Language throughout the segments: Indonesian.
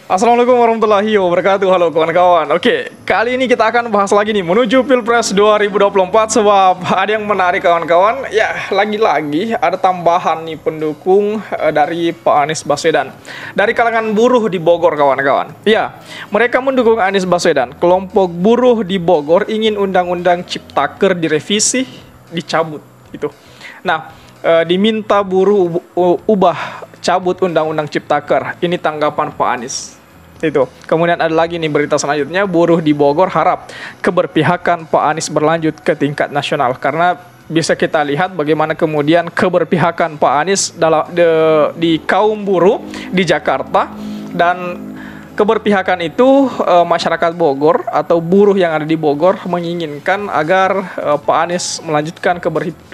Assalamualaikum warahmatullahi wabarakatuh. Halo kawan-kawan. Oke, kali ini kita akan bahas lagi nih menuju Pilpres 2024 sebab ada yang menarik kawan-kawan. Ya, lagi-lagi ada tambahan nih pendukung dari Pak Anies Baswedan. Dari kalangan buruh di Bogor kawan-kawan. Ya, mereka mendukung Anies Baswedan. Kelompok buruh di Bogor ingin Undang-Undang Ciptaker direvisi, dicabut gitu. Nah, diminta buruh ubah cabut Undang-Undang Ciptaker. Ini tanggapan Pak Anies. Itu. Kemudian ada lagi nih berita selanjutnya, buruh di Bogor harap keberpihakan Pak Anies berlanjut ke tingkat nasional karena bisa kita lihat bagaimana kemudian keberpihakan Pak Anies di kaum buruh di Jakarta, dan keberpihakan itu masyarakat Bogor atau buruh yang ada di Bogor menginginkan agar Pak Anies melanjutkan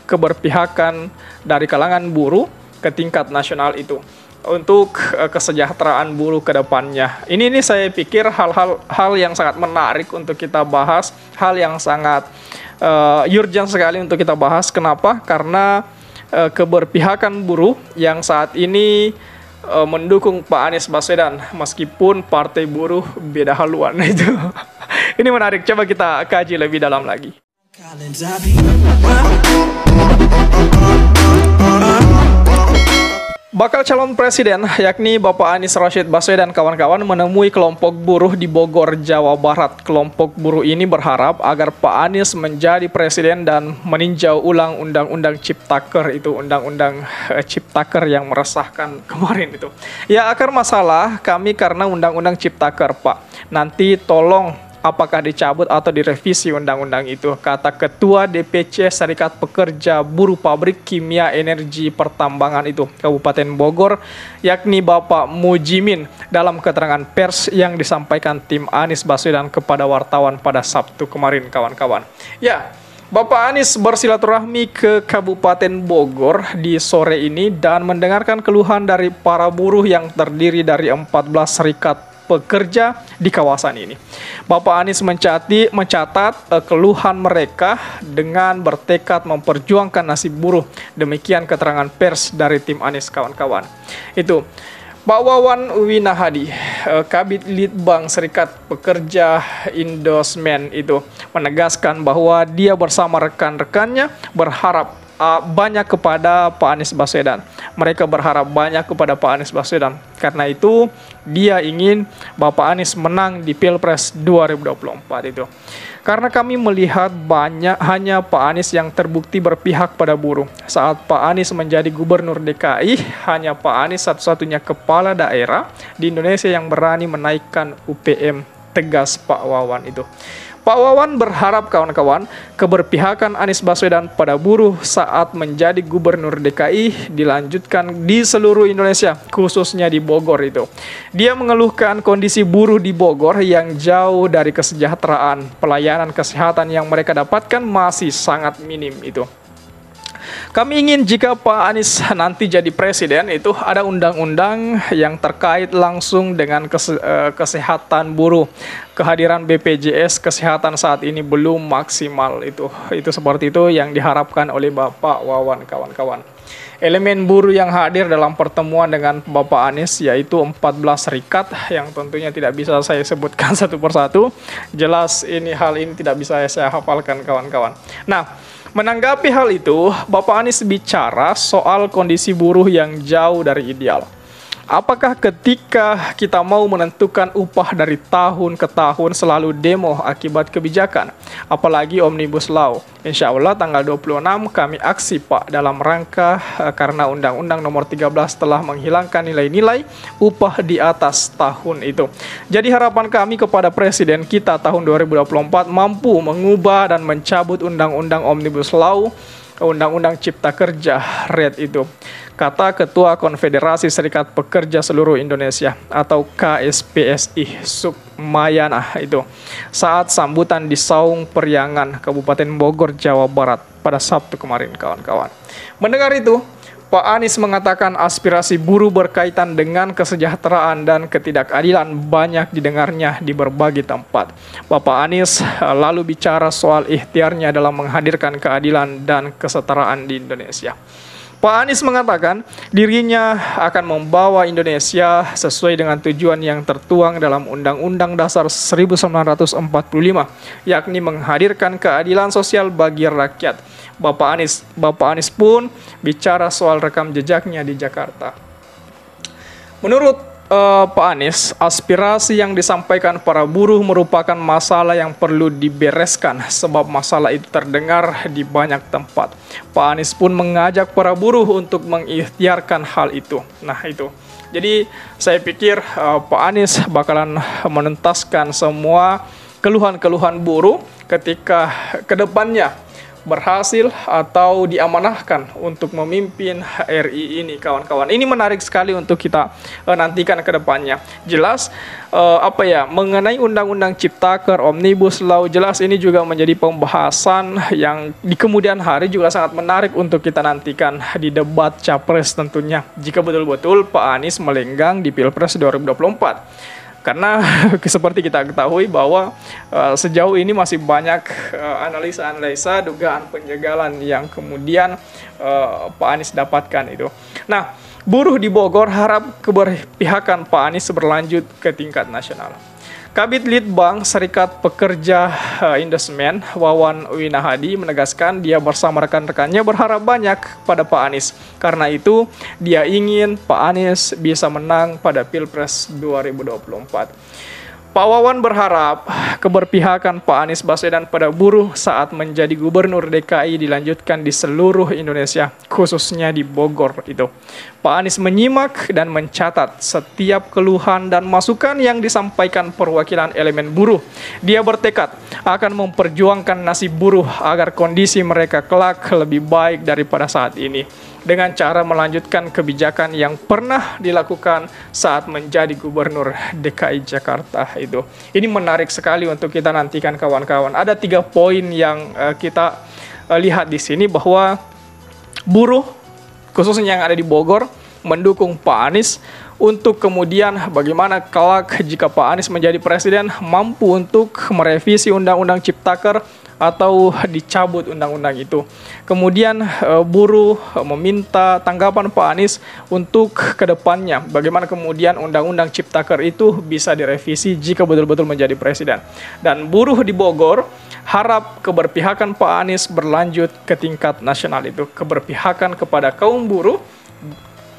keberpihakan dari kalangan buruh ke tingkat nasional itu untuk kesejahteraan buruh ke depannya. Ini saya pikir hal yang sangat menarik untuk kita bahas, hal yang sangat urgent sekali untuk kita bahas. Kenapa? Karena keberpihakan buruh yang saat ini mendukung Pak Anies Baswedan meskipun partai buruh beda haluan itu. Ini menarik, coba kita kaji lebih dalam lagi. Bakal calon presiden yakni Bapak Anies Rashid Baswedan kawan-kawan menemui kelompok buruh di Bogor, Jawa Barat. Kelompok buruh ini berharap agar Pak Anies menjadi presiden dan meninjau ulang Undang-Undang Ciptaker itu, Undang-Undang Ciptaker yang meresahkan kemarin itu. Ya, akar masalah kami karena Undang-Undang Ciptaker, Pak. Nanti tolong apakah dicabut atau direvisi undang-undang itu, kata Ketua DPC Serikat Pekerja Buruh Pabrik Kimia Energi Pertambangan itu Kabupaten Bogor, yakni Bapak Mujimin dalam keterangan pers yang disampaikan tim Anies Baswedan kepada wartawan pada Sabtu kemarin kawan-kawan. Ya, Bapak Anies bersilaturahmi ke Kabupaten Bogor di sore ini dan mendengarkan keluhan dari para buruh yang terdiri dari 14 serikat pekerja di kawasan ini. Bapak Anies mencatat keluhan mereka dengan bertekad memperjuangkan nasib buruh. Demikian keterangan pers dari tim Anies kawan-kawan. Itu Pak Wawan Winahadi, Kabid Litbang Serikat Pekerja Indosmen itu menegaskan bahwa dia bersama rekan-rekannya berharap banyak kepada Pak Anies Baswedan. Mereka berharap banyak kepada Pak Anies Baswedan. Karena itu dia ingin Bapak Anies menang di Pilpres 2024 itu. Karena kami melihat hanya Pak Anies yang terbukti berpihak pada buruh. Saat Pak Anies menjadi gubernur DKI, hanya Pak Anies satu-satunya kepala daerah di Indonesia yang berani menaikkan UPM, tegas Pak Wawan itu. Pak Wawan berharap kawan-kawan keberpihakan Anies Baswedan pada buruh saat menjadi gubernur DKI dilanjutkan di seluruh Indonesia, khususnya di Bogor itu. Dia mengeluhkan kondisi buruh di Bogor yang jauh dari kesejahteraan, pelayanan kesehatan yang mereka dapatkan masih sangat minim itu. Kami ingin jika Pak Anies nanti jadi presiden itu ada undang-undang yang terkait langsung dengan kesehatan buruh. Kehadiran BPJS kesehatan saat ini belum maksimal itu seperti itu yang diharapkan oleh Bapak Wawan kawan-kawan. Elemen buruh yang hadir dalam pertemuan dengan Bapak Anies yaitu 14 serikat yang tentunya tidak bisa saya sebutkan satu persatu. Jelas hal ini tidak bisa saya hafalkan kawan-kawan. Nah, menanggapi hal itu, Bapak Anies bicara soal kondisi buruh yang jauh dari ideal. Apakah ketika kita mau menentukan upah dari tahun ke tahun selalu demo akibat kebijakan? Apalagi Omnibus Law. Insya Allah tanggal 26 kami aksi Pak dalam rangka karena Undang-Undang Nomor 13 telah menghilangkan nilai-nilai upah di atas tahun itu. Jadi harapan kami kepada Presiden kita tahun 2024 mampu mengubah dan mencabut Undang-Undang Omnibus Law, Undang-Undang Cipta Kerja RED itu, kata Ketua Konfederasi Serikat Pekerja Seluruh Indonesia atau KSPSI Sukmayana itu saat sambutan di Saung Periangan Kabupaten Bogor, Jawa Barat pada Sabtu kemarin kawan-kawan. Mendengar itu, Pak Anies mengatakan aspirasi buruh berkaitan dengan kesejahteraan dan ketidakadilan banyak didengarnya di berbagai tempat. Bapak Anies lalu bicara soal ikhtiarnya dalam menghadirkan keadilan dan kesetaraan di Indonesia. Pak Anies mengatakan dirinya akan membawa Indonesia sesuai dengan tujuan yang tertuang dalam Undang-Undang Dasar 1945, yakni menghadirkan keadilan sosial bagi rakyat. Bapak Anies pun bicara soal rekam jejaknya di Jakarta. Menurut Pak Anies, aspirasi yang disampaikan para buruh merupakan masalah yang perlu dibereskan sebab masalah itu terdengar di banyak tempat. Pak Anies pun mengajak para buruh untuk mengikhtiarkan hal itu. Nah itu. Jadi saya pikir Pak Anies bakalan menuntaskan semua keluhan-keluhan buruh ketika kedepannya berhasil atau diamanahkan untuk memimpin RI ini, kawan-kawan. Ini menarik sekali untuk kita nantikan ke depannya. Jelas mengenai Undang-Undang Ciptaker, Omnibus Law, jelas ini juga menjadi pembahasan yang di kemudian hari juga sangat menarik untuk kita nantikan di debat Capres tentunya, jika betul-betul Pak Anies melenggang di Pilpres 2024. Karena seperti kita ketahui bahwa sejauh ini masih banyak analisa-analisa dugaan penjagalan yang kemudian Pak Anies dapatkan itu. Nah, buruh di Bogor harap keberpihakan Pak Anies berlanjut ke tingkat nasional. Kabid Litbang Serikat Pekerja Indosmen Wawan Winahadi menegaskan dia bersama rekan-rekannya berharap banyak pada Pak Anies. Karena itu, dia ingin Pak Anies bisa menang pada Pilpres 2024. Pak Wawan berharap keberpihakan Pak Anies Baswedan pada buruh saat menjadi gubernur DKI dilanjutkan di seluruh Indonesia, khususnya di Bogor itu. Pak Anies menyimak dan mencatat setiap keluhan dan masukan yang disampaikan perwakilan elemen buruh. Dia bertekad akan memperjuangkan nasib buruh agar kondisi mereka kelak lebih baik daripada saat ini, dengan cara melanjutkan kebijakan yang pernah dilakukan saat menjadi gubernur DKI Jakarta itu. Ini menarik sekali untuk kita nantikan, kawan-kawan. Ada 3 poin yang kita lihat di sini, bahwa buruh khususnya yang ada di Bogor mendukung Pak Anies untuk kemudian bagaimana kelak jika Pak Anies menjadi presiden mampu untuk merevisi Undang-Undang Ciptaker atau dicabut undang-undang itu. Kemudian buruh meminta tanggapan Pak Anies untuk kedepannya, bagaimana kemudian Undang-Undang Ciptaker itu bisa direvisi jika betul-betul menjadi presiden. Dan buruh di Bogor harap keberpihakan Pak Anies berlanjut ke tingkat nasional itu, keberpihakan kepada kaum buruh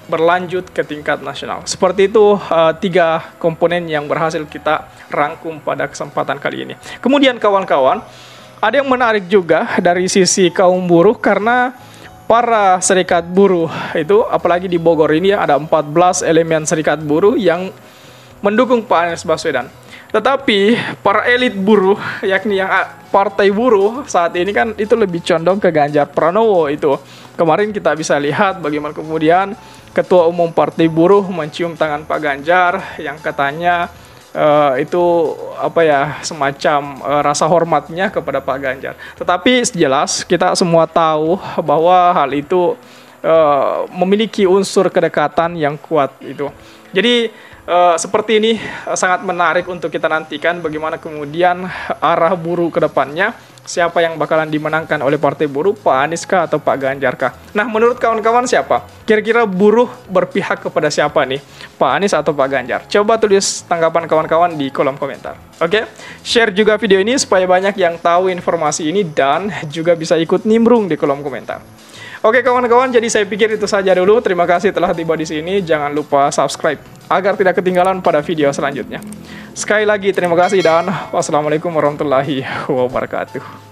berlanjut ke tingkat nasional. Seperti itu 3 komponen yang berhasil kita rangkum pada kesempatan kali ini. Kemudian kawan-kawan, ada yang menarik juga dari sisi kaum buruh, karena para serikat buruh itu, apalagi di Bogor ini ada 14 elemen serikat buruh yang mendukung Pak Anies Baswedan. Tetapi para elit buruh, yakni yang partai buruh saat ini kan itu lebih condong ke Ganjar Pranowo itu. Kemarin kita bisa lihat bagaimana kemudian Ketua Umum Partai Buruh mencium tangan Pak Ganjar yang katanya itu semacam rasa hormatnya kepada Pak Ganjar. Tetapi jelas kita semua tahu bahwa hal itu memiliki unsur kedekatan yang kuat itu. Jadi seperti ini sangat menarik untuk kita nantikan bagaimana kemudian arah buruh ke depannya. Siapa yang bakalan dimenangkan oleh Partai Buruh, Pak Anies kah atau Pak Ganjar kah? Nah, menurut kawan-kawan siapa? Kira-kira buruh berpihak kepada siapa nih? Pak Anies atau Pak Ganjar? Coba tulis tanggapan kawan-kawan di kolom komentar. Oke? Share juga video ini supaya banyak yang tahu informasi ini dan juga bisa ikut nimbrung di kolom komentar. Oke kawan-kawan, jadi saya pikir itu saja dulu. Terima kasih telah tiba di sini. Jangan lupa subscribe agar tidak ketinggalan pada video selanjutnya. Sekali lagi terima kasih dan wassalamualaikum warahmatullahi wabarakatuh.